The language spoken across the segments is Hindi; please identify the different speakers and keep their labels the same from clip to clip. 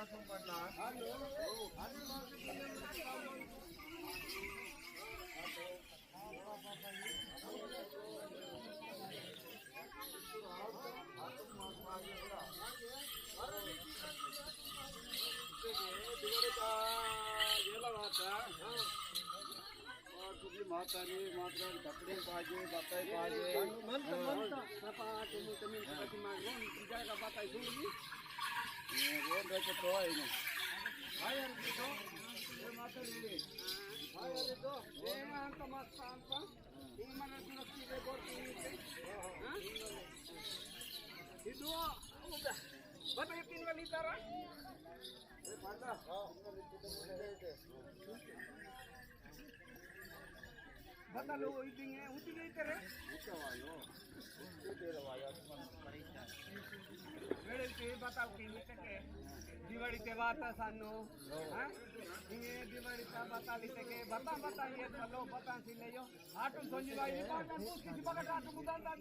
Speaker 1: मासूम पडला कुठली म्हातारी मात्र कपडे पाहिजे बाताई पाहिजे तो आहे ना
Speaker 2: बताइए 3 वाली तारा बता लो ऊँची गई तेरे बताओ दिवाड़ी के बात सानू दिवाड़ी का बता लीते के बता ये चलो बता सी ले जो आटू सोनी भाई पाटन पूछ किसी बगट आटू बुदान दान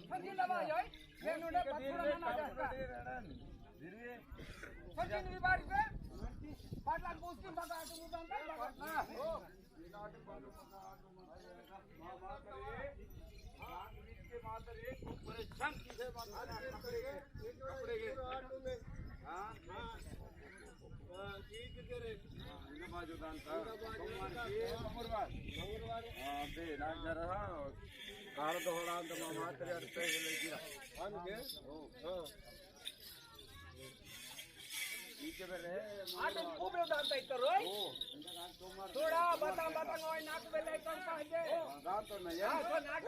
Speaker 2: संजी लवा योय ये नोडे पथुरा ना जाता संजी नि बारी पे पाटन पूछ किसी बगट आटू बुदान दान ना हो आटू बालू आटू मामा करे के मात्र एक परेशान किसे माथा कपड़े के आटू में हां ठीक करे इन बाजू दान का मंगलवार हां बे ना जरा कार दोहरा तो मामा तेरे अर्थे ले गया हां के हां ठीक है रे आटू खूब दान तय करो थोड़ा बता नोय नाक में ले कौन का है दान तो नहीं हां तो नाक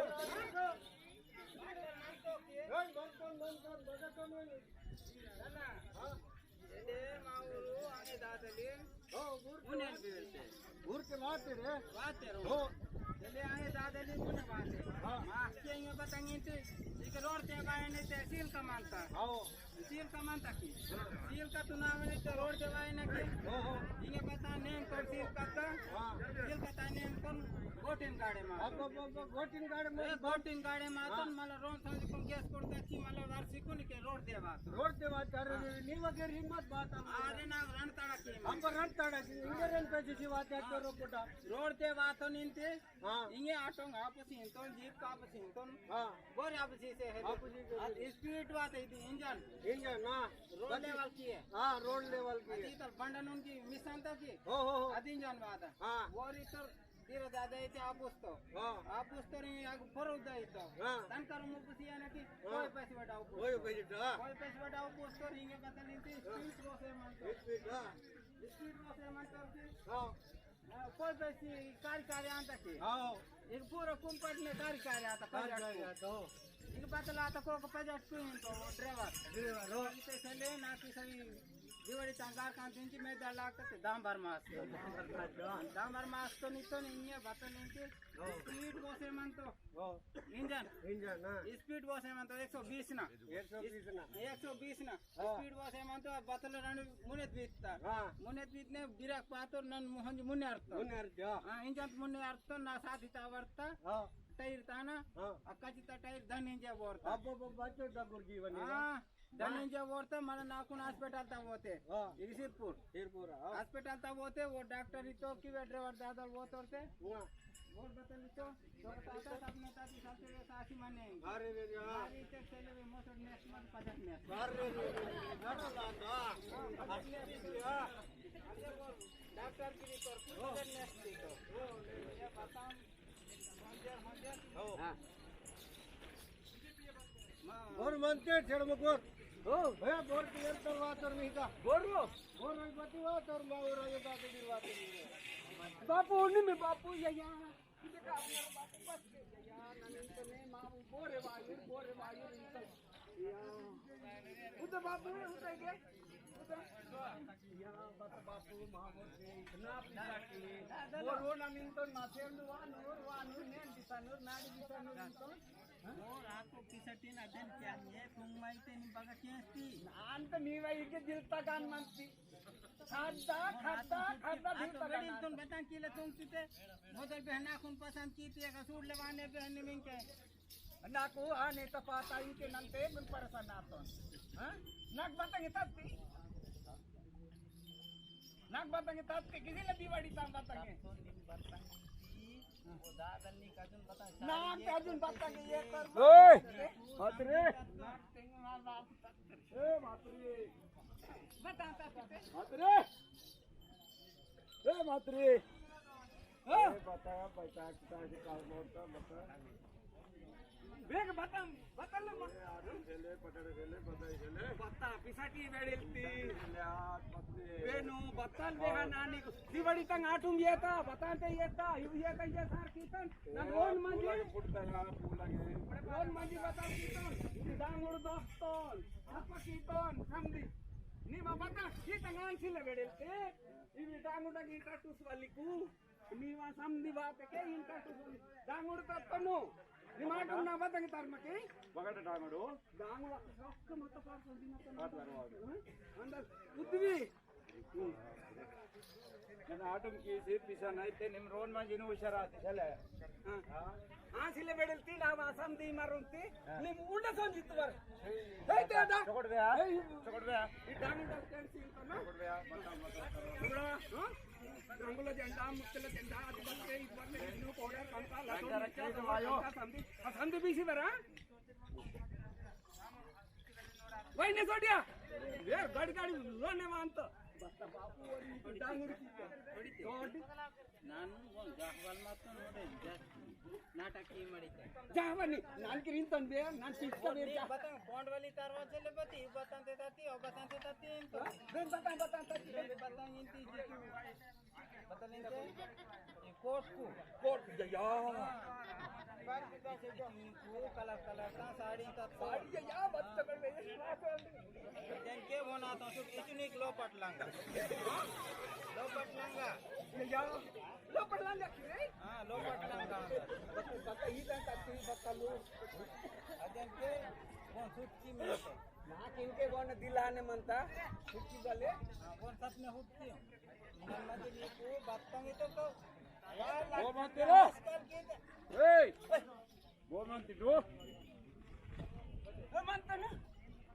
Speaker 2: सील का मानता सील का तू नाम रोड देवाए ना के बता नेम कर सील का नेम कर गोटिन गाडे मातन मला रोड सांज को गॅस कोडताची मला वार्षिकून के रोड देवा तर नी वगैरे हिम्मत बात अरे ना रणताडा के हम रणताडा के इंगरेन पे जी बात है करो कोटा रोड ते बात निंते इंगे आटोंग आपस हिंतोन जीप का आपस हिंतोन गोर आपस से है स्पीड बात है इंजन ना रोड लेवल की है हां रोड लेवल की है तो बंडन उनकी मिसांता की हो अदी इंजन बात हां गोर इतर तीर दादा येते आपुस्तो रे आग फरवदा येतो तनकर मुपसी याना की कोई पैसे बटाओ कोई पैसे बटाओ पोस्तो रिंगे बतली ती स्पीड रोसे मानतो स्पीड रोसे मानतो की कोई पैसे कार्य आता की एक पूरा कंपनी ने कार्य आता तो इक बतला आता को पजाट को ड्राइवर इते चले ना की सही दिवाळी चांगार कांतींची मैदान लागते दांबार मास तो नितो नहीं बतल स्पीड बस म्हणतो इंजन स्पीड बस म्हणतो 120 ना स्पीड बस म्हणतो बतल राणी मुनेत बीतने बिराक पातो नन म्हणजे मुने अर्थ इंजन मुने अर्थ ना साधिता वर्ता टायर ताना अक्काची टायर धन इंजन वर्ता बच्चो डगुर जीवन धनंजय वोरते मला नाकून हॉस्पिटल तक होते सिरपुर हॉस्पिटल तक होते वो डॉक्टर ही तो की ड्राइवर दादा वो तोरते वो बतली तो आता अपने ताती साथे साथी माने अरे रे यार इते चले वे मोटर नेक्स्ट मंथ पजक ने अरे रे घाटो दादा अपने डॉक्टर की तो पजक नेक्स्ट तो ये बताम हो हां और मनते छड़मकोर हो भैया बोर क्लियर करवा तर मी का बोर बतवा तर मावर ये बात दिलवा बापू नहीं में बापू या इते का अपना बापू बस या ननंत ने माऊ बोरे वायु उधर बापू उधर के या बापू मावर से इतना पूजा के बोरो ननंत माथेंदु वानु ने दिसानूर नाडी दिसानूर तो और आपको किसटी ना देन क्या ये तुम माइते नि बगा केस्ती अंत नीवा इके दिलता गान मानती खाता दिलता गान तुम बता केले तुम तिते मोदल बहना खून पसंद कीती का सूट लेवाने बहन मिंके नाको आने तपाता इके नंते मन परसन आतो हां नाक बता घेतात ती नाक बताएंगे तब के किसी ने दिवाड़ी ताम बताएंगे नाक अजून बताएंगे ये कर
Speaker 1: ओए मात्रे ए मात्रे
Speaker 2: बता
Speaker 1: मात्रे ए मात्रे
Speaker 2: हां
Speaker 1: बता बता का बोलता बता
Speaker 2: बेग बता बता लो
Speaker 1: खेले पटड़े खेले बताई खेले
Speaker 2: बता पिसाटी वेळेल्ती
Speaker 1: यार मात्रे
Speaker 2: बेनो बत्ताल बेहा नानी दिवाळी तंग आठून येता बताते येता इव येता ये सारखी तन दोन म्हणजे
Speaker 1: फुटता ना लागे
Speaker 2: दोन म्हणजे बता कीतन डांगोड दोस्तोन आपा कीतन समदी नी बता की तंगान सिले वेळेल्ती इवी डांगोडा की टाटूस वाली कू नीवा समदी बात के इन टाटूस डांगोड तत्तनो निमाटू ना बतांगे तार मके
Speaker 1: बगड़ डांगड़ो
Speaker 2: डांगोड सॉफ्ट मत पास दिना
Speaker 1: बात करो
Speaker 2: अंदर उद्वी
Speaker 1: ನನ್ನ ಆಟಂ ಕೀಸಿ ಪಿಸ ನೈತೆ ನಿಮ್ ರೋನ್ ಮಂಜಿನ ಹುಷಾರಾತಿ ಚಲೆ
Speaker 2: ಆ ಸಿಲೆ ಬೆಡಲ್ತಿ ನಾವು ಅಸಂದಿ ಮಾರುಂತಿ ನಿಮ್ ಉಂಡ ಸಂಜಿತ್ತು ಬರ ಹೇತೆ ಅದ
Speaker 1: ಚಕೊಡ್ವೆಯಾ
Speaker 2: ಈ ಡಾಂಗ್ ಟೆನ್ಸಿ ಅಂತನ
Speaker 1: ಚಕೊಡ್ವೆಯಾ ಮತ
Speaker 2: ರಂಗುಲ ಜೆಂಡಾ ಮುತ್ತಲ ಜೆಂಡಾ ಅದು ಬಂದ್ರೆ ಇದು ಬಂದ್ರೆ ಇನ್ನು ಕೋಡೆ ಕಂತ ಸಂಧಿ ಸಂಧಿ ಬೀಸಿ ಬರ ವೈನೆ ಸೋಡಿಯಾ ವೇರ್ ಗಾಡಿ ಗಾಡಿ ಲೋನೆ ಅಂತ ಬಸ್ತ ಬಾಪು ಓಡಿ ಡಾಂಗುಡಿ ನೋಡಿ
Speaker 3: ನಾನು ಜಾಹ್ವಾಲ್ ಮಾತ್ರ ನೋಡಿ ನಾಟಕ ಮಾಡಿದ್ದೆ
Speaker 2: ಜಾವನಿ ನಾನು ಕಿರಿಂತನ್ ಬೇ ನಾನು ಸಿಕ್ತವೆ
Speaker 3: ಬತ ಪೋಂಡವಲಿ ತಾರವಾ ಚಲೆ ಬತಿ ಬತಾಂತೆ ತಾತಿ ಅವ ಬತಾಂತೆ ತಾತಿ ಅಂತ
Speaker 2: ಬೆನ್ ಬತಾನ್ ತಾತಿ
Speaker 3: ಬತಾಂ ಇಂತಿ ಜಿತು ಬತಾನಿಂತೆ ಈ ಕೋಟ್ಕು
Speaker 2: ಕೋಟ್ ಯಾ
Speaker 3: ಬಾರ್ ಬಿಕಾಸೆ ಜಿತು ಕಲರ್ ತಾ ಸಾಡಿ ತಾ
Speaker 2: ಸಾಡಿ ಯಾ ಬತ್ತಗಳು
Speaker 3: ಜನಕೆ ಬೋನಾ ತಾ ಸು ಇಚುನಿಕ್ ಲೋಪಟ್ ಲಂಗ
Speaker 2: ಯಾ ಲೋಪಟ್ ಲಂಗ ಕಿರೈ
Speaker 3: ಹಾ ಲೋಪಟ್ ಲಂಗ
Speaker 2: ಬತ್ತ ಈ ತಾತಿ ಬತ್ತಲು
Speaker 3: ಅಜಂಕೆ ಬೋನ್ ಸುತ್ತಿ ಮಿಲತೆ
Speaker 2: ನಾಕ್ ಇನ್ಕೆ ಗೋಣ ದಿಲಾನೆ ಮಂತ ಸುತ್ತಿ ಬಲೆ
Speaker 3: ಬೋನ್ ಸತ್ನೆ ಹುಟ್ಟಿ ನಮ್ಮದಿ ನೀಕು ಬತ್ತಂಗಿತ ತೋ
Speaker 1: ಓ ಮಾತಿರೋ ಏಯ್ ಓ ಮಾತಿರೋ
Speaker 2: ಮಂತನ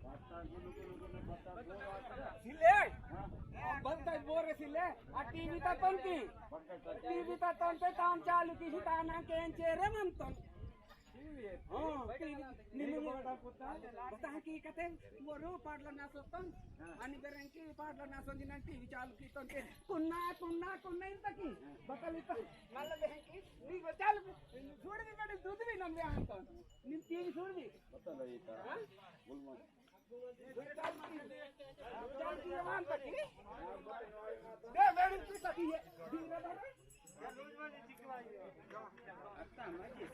Speaker 1: ಬತ್ತಾ ಗುಲು ಬತ್ತಾ
Speaker 2: ಸಿಲೆ ಬಂತ ಬೋರೆ ಸಿಲೆ ಆ ಟಿವಿ ತಾ ತಂತಿ ಟಿವಿ ತಾ ತಂತೆ ತಾಂ ಚಾಲು ಕಿಸಿ ತಾನಾ ಕೆಂಚೆ ರೆ ಮಂತನ್ निम्न बता की कते मोरो पाडला नासोतन आणि बेरंकी पाडला नासोंजी ना टीव्ही चालू कीतन ते कुन्ना इंत की बतली त मला बेरंकी नी चालू छोड़ दे बेटे दूध भी नंबे आणतन निम टीव्ही छोड़ दी
Speaker 1: ಬತ್ತಲ್ಲ ಈ ತರ ಗುಲ್ಮನ್
Speaker 2: चाल की आणत की दे बेरंकी सकी है धीरे धीरे
Speaker 3: आता माझी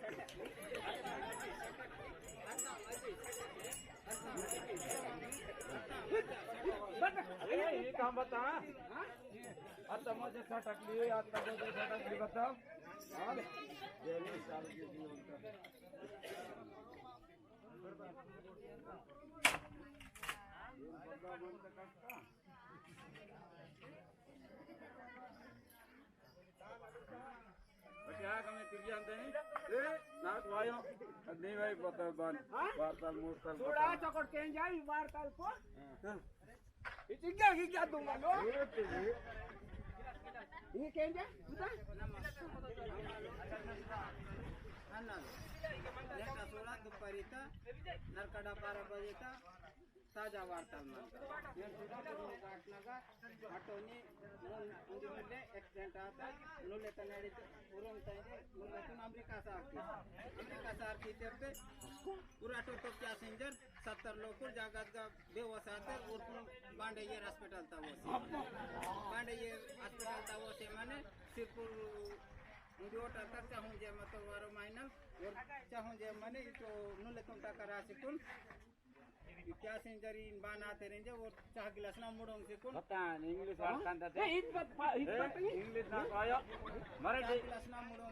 Speaker 1: हे काम बता आता माझ्या सटकली आता माझ्या सटकली बता गेली साल की जीवन का क्या कमे तिरजी अंते नहीं ए नाक वायो नहीं भाई बता बन वार्ताल मूर्ताल
Speaker 2: थोड़ा चकोट के जाई वार्ताल को इतिग्या गिग्या दूंगा लो ये केंजे बता
Speaker 3: अन्नाल लेका सोळा दुपारीता नरकडा 12 बजेता ताजा वार्ताल म्हणतात నేను సుధాకర్ కాట్నగా ఆటోని ముందుండే యాక్సిడెంట్ आता नुले तनाडी उरून तांजे नुलेतून अमेरिका सारखी तेरते पूरा टोटो पैसेंजर 70 लोग जागत का बेहोश आते और बांडेयर हॉस्पिटल था वो बांडेयर हॉस्पिटल था वो से माने सिरपुर मुडियोट तक चाहूं जे मत वारो माइनल और चाहूं जे माने तो नुले तुम ता करा सिकुन क्या सेंचुरी इन बाना तेरेंजे वो चाह गिलास ना मुड़ों से कौन
Speaker 1: बता इंग्लिश वार्ता
Speaker 2: ए
Speaker 1: इंग्लिश ना आयो मराठी
Speaker 3: गिलास ना मुड़ों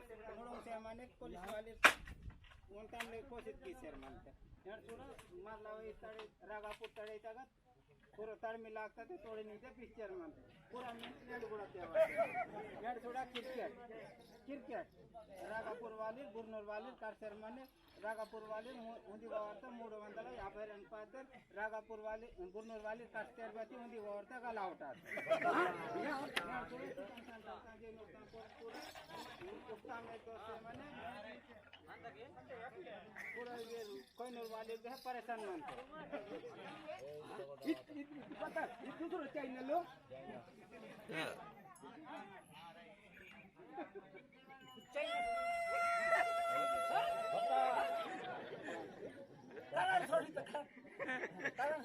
Speaker 3: से माने पुलिस वाले वन टाइम ले कोशिश की सर मानते यार थोड़ा मारला वो इतने रागापुर तड़े जागा पूरा तड़ मिला करते थोड़े नीचे पिक्चर मानते पूरा मिनट गुड़ा यार थोड़ा क्रिकेट रागापुर वाले गुरनूर वाले कार शर्मा ने रागापूर वाले उंदी वावरता 350 रनपातर रागापूर वाले गुरनूर वाले कस्तेर बती उंदी वावरता गलावतात कोहिनूर वाले जो है परेशान मानते
Speaker 2: बता दूसरो चाहिए लो
Speaker 3: कारण